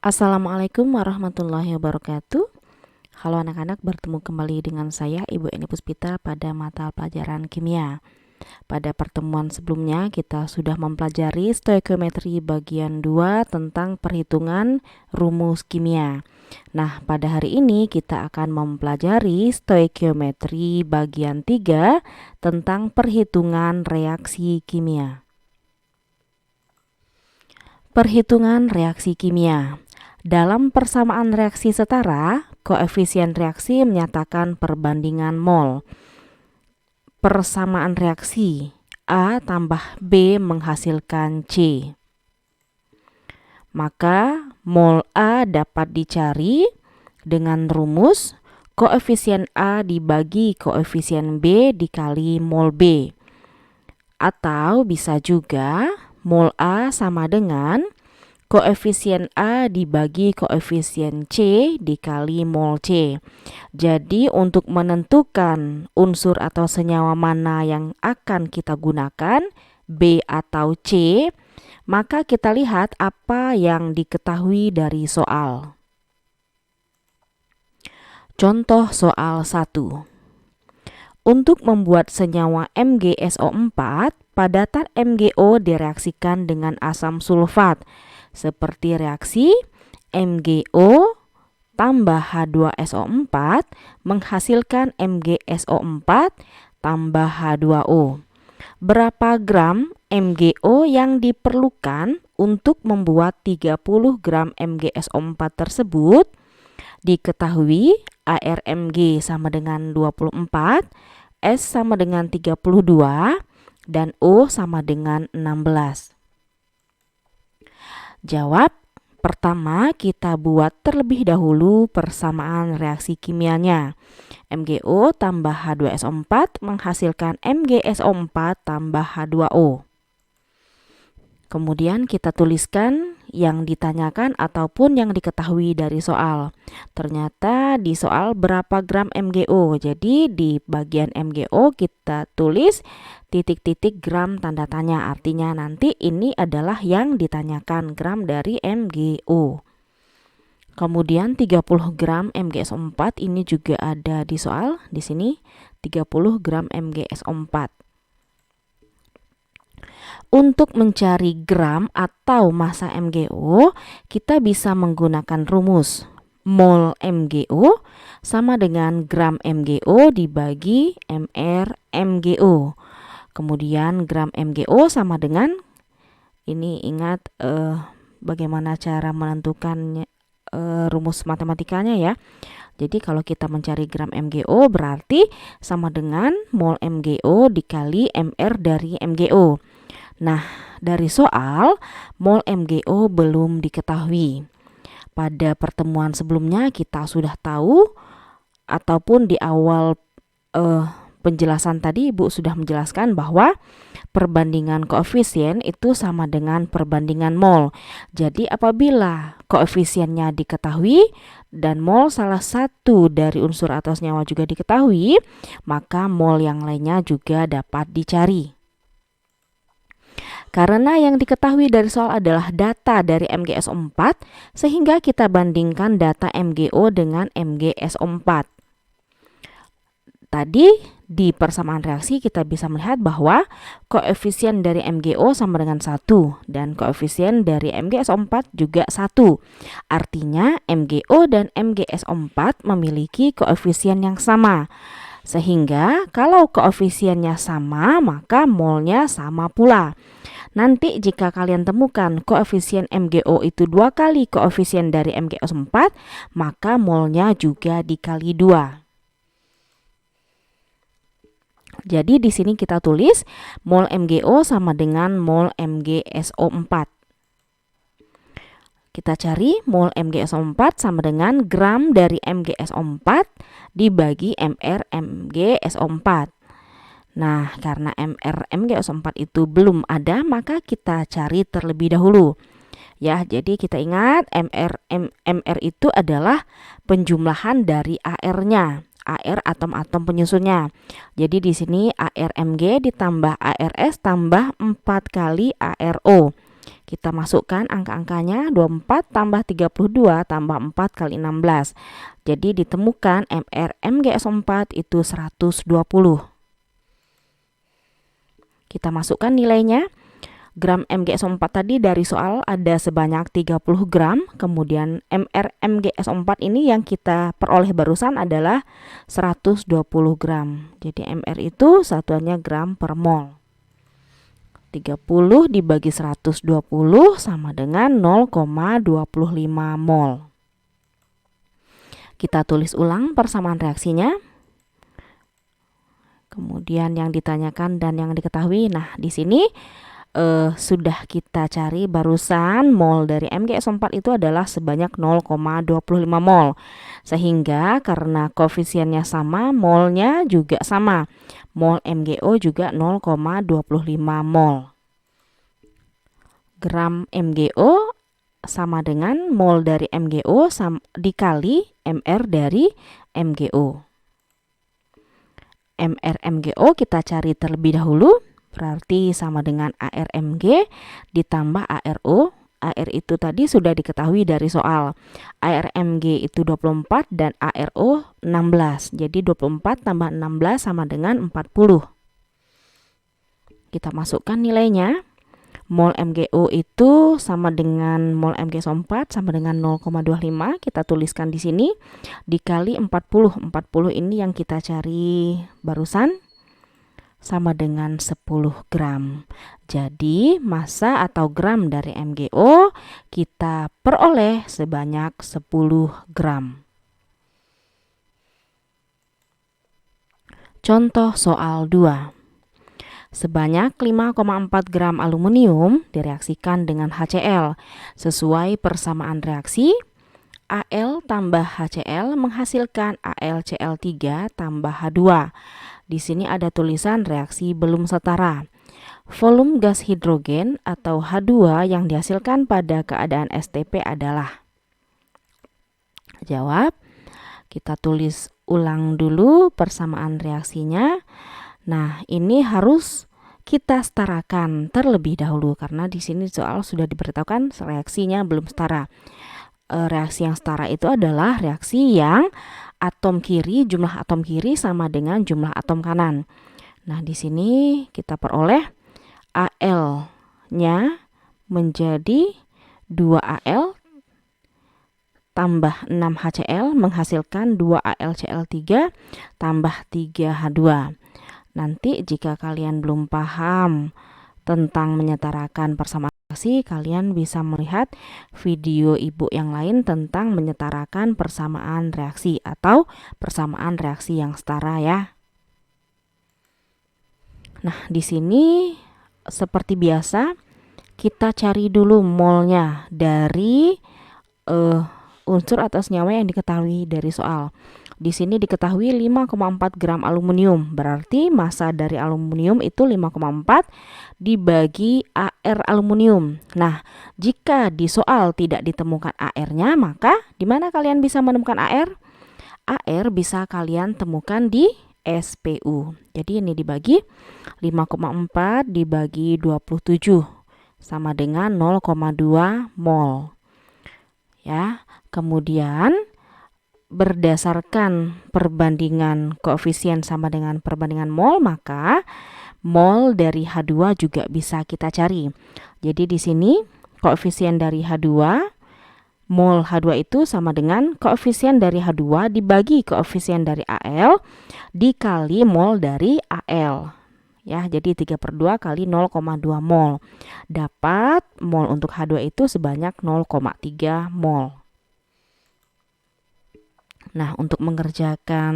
Assalamualaikum warahmatullahi wabarakatuh. Halo anak-anak, bertemu kembali dengan saya Ibu Eni Puspita pada mata pelajaran kimia. Pada pertemuan sebelumnya kita sudah mempelajari stoikiometri bagian 2 tentang perhitungan rumus kimia. Nah, pada hari ini kita akan mempelajari stoikiometri bagian 3 tentang perhitungan reaksi kimia. Perhitungan reaksi kimia. Dalam persamaan reaksi setara, koefisien reaksi menyatakan perbandingan mol. Persamaan reaksi A tambah B menghasilkan C. Maka mol A dapat dicari dengan rumus koefisien A dibagi koefisien B dikali mol B. Atau bisa juga mol A sama dengan koefisien A dibagi koefisien C dikali mol C. Jadi untuk menentukan unsur atau senyawa mana yang akan kita gunakan, B atau C, maka kita lihat apa yang diketahui dari soal. Contoh soal 1. Untuk membuat senyawa MgSO4, padatan MgO direaksikan dengan asam sulfat seperti reaksi MgO tambah H2SO4 menghasilkan MgSO4 tambah H2O. Berapa gram MgO yang diperlukan untuk membuat 30 gram MgSO4 tersebut? Diketahui ARMG sama dengan 24, S sama dengan 32, dan O sama dengan 16. Jawab. Pertama, kita buat terlebih dahulu persamaan reaksi kimianya. MgO tambah H2SO4 menghasilkan MgSO4 tambah H2O. Kemudian kita tuliskan yang ditanyakan ataupun yang diketahui dari soal. Ternyata di soal berapa gram MgO. Jadi di bagian MgO kita tulis titik-titik gram tanda tanya. Artinya nanti ini adalah yang ditanyakan, gram dari MgO. Kemudian 30 gram MgSO4 ini juga ada di soal. Di sini 30 gram MgSO4. Untuk mencari gram atau massa MgO, kita bisa menggunakan rumus mol MgO sama dengan gram MgO dibagi mR MgO. Kemudian gram MgO sama dengan, ini ingat bagaimana cara menentukan rumus matematikanya ya. Jadi kalau kita mencari gram MgO berarti sama dengan mol MgO dikali mR dari MgO. Nah, dari soal, mol MgO belum diketahui. Pada pertemuan sebelumnya kita sudah tahu, ataupun di awal penjelasan tadi Ibu sudah menjelaskan bahwa perbandingan koefisien itu sama dengan perbandingan mol. Jadi apabila koefisiennya diketahui dan mol salah satu dari unsur atau senyawa juga diketahui, maka mol yang lainnya juga dapat dicari. Karena yang diketahui dari soal adalah data dari MgSO4, sehingga kita bandingkan data MgO dengan MgSO4. Tadi di persamaan reaksi kita bisa melihat bahwa koefisien dari MgO sama dengan 1 dan koefisien dari MgSO4 juga 1. Artinya MgO dan MgSO4 memiliki koefisien yang sama. Sehingga kalau koefisiennya sama, maka molnya sama pula. Nanti jika kalian temukan koefisien MgO itu 2 kali koefisien dari MgSO4, maka molnya juga dikali 2. Jadi di sini kita tulis mol MgO sama dengan mol MgSO4. Kita cari mol MgSO4 sama dengan gram dari MgSO4 dibagi mR MgSO4. Nah, karena mR MgSO4 itu belum ada, maka kita cari terlebih dahulu. Ya, jadi kita ingat mR itu adalah penjumlahan dari AR-nya. AR atom-atom penyusunnya. Jadi di sini ARMG ditambah ARS tambah 4 kali ARO. Kita masukkan angka-angkanya 24 tambah 32 tambah 4 kali 16. Jadi ditemukan MrMgSO4 itu 120. Kita masukkan nilainya. Gram MgSO4 tadi dari soal ada sebanyak 30 gram. Kemudian MrMgSO4 ini yang kita peroleh barusan adalah 120 gram. Jadi Mr itu satuannya gram per mol. 30 dibagi 120 sama dengan 0,25 mol. Kita tulis ulang persamaan reaksinya. Kemudian yang ditanyakan dan yang diketahui. Nah, di sini sudah kita cari barusan mol dari MgSO4 itu adalah sebanyak 0,25 mol. Sehingga karena koefisiennya sama, molnya juga sama. Mol MgO juga 0,25 mol. Gram MgO sama dengan mol dari MgO dikali Mr dari MgO. MrMgO kita cari terlebih dahulu. Berarti sama dengan ARMG ditambah ARO. AR itu tadi sudah diketahui dari soal. ARMG itu 24 dan ARO 16. Jadi 24 tambah 16 sama dengan 40. Kita masukkan nilainya. Mol MgO itu sama dengan mol MgSO4 sama dengan 0,25. Kita tuliskan di sini dikali 40. 40 ini yang kita cari barusan sama dengan 10 gram. Jadi massa atau gram dari MgO kita peroleh sebanyak 10 gram. Contoh soal 2. Sebanyak 5,4 gram aluminium direaksikan dengan HCl. Sesuai persamaan reaksi, Al tambah HCl menghasilkan AlCl3 tambah H2. Di sini ada tulisan reaksi belum setara. Volume gas hidrogen atau H2 yang dihasilkan pada keadaan STP adalah. Jawab. Kita tulis ulang dulu persamaan reaksinya. Nah, ini harus kita setarakan terlebih dahulu karena di sini soal sudah diberitahukan reaksinya belum setara. Reaksi yang setara itu adalah reaksi yang jumlah atom kiri sama dengan jumlah atom kanan. Nah, di sini kita peroleh Al-nya menjadi 2Al tambah 6HCl menghasilkan 2AlCl3 tambah 3H2. Nanti jika kalian belum paham tentang menyetarakan persamaan reaksi, kalian bisa melihat video ibu yang lain tentang menyetarakan persamaan reaksi atau persamaan reaksi yang setara ya. Nah, di sini seperti biasa kita cari dulu molnya dari unsur atau senyawa yang diketahui dari soal. Di sini diketahui 5,4 gram aluminium. Berarti massa dari aluminium itu 5,4 dibagi AR aluminium. Nah, jika di soal tidak ditemukan AR-nya, maka di mana kalian bisa menemukan AR? AR bisa kalian temukan di SPU. Jadi ini dibagi 5,4 dibagi 27 sama dengan 0,2 mol. Ya, kemudian berdasarkan perbandingan koefisien sama dengan perbandingan mol, maka mol dari H2 juga bisa kita cari. Jadi di sini koefisien dari H2, mol H2 itu sama dengan koefisien dari H2 dibagi koefisien dari Al dikali mol dari Al. Ya, jadi 3/2 kali 0,2 mol. Dapat mol untuk H2 itu sebanyak 0,3 mol. Nah, untuk mengerjakan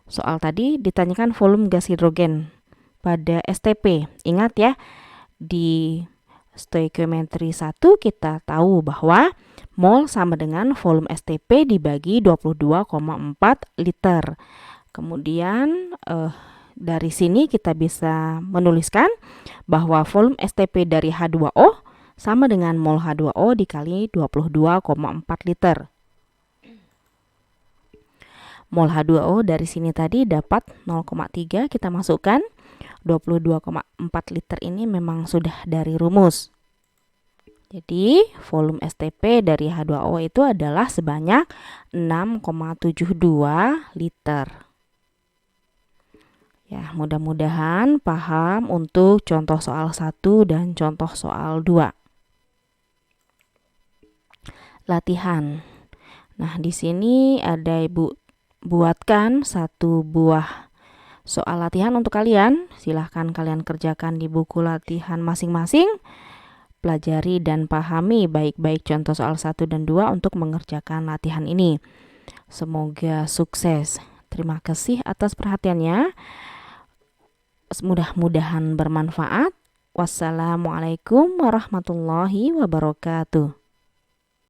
soal tadi ditanyakan volume gas hidrogen pada STP. Ingat ya, di stoichiometry 1 kita tahu bahwa mol sama dengan volume STP dibagi 22,4 liter. Kemudian dari sini kita bisa menuliskan bahwa volume STP dari H2O sama dengan mol H2O dikali 22,4 liter. Mol H2O dari sini tadi dapat 0,3, kita masukkan 22,4 liter ini memang sudah dari rumus. Jadi volume STP dari H2O itu adalah sebanyak 6,72 liter. Ya, mudah-mudahan paham untuk contoh soal 1 dan contoh soal 2. Latihan. Nah, di sini ada Ibu buatkan satu buah soal latihan untuk kalian. Silahkan kalian kerjakan di buku latihan masing-masing. Pelajari dan pahami baik-baik contoh soal 1 dan 2 untuk mengerjakan latihan ini. Semoga sukses. Terima kasih atas perhatiannya. Mudah-mudahan bermanfaat. Wassalamualaikum warahmatullahi wabarakatuh.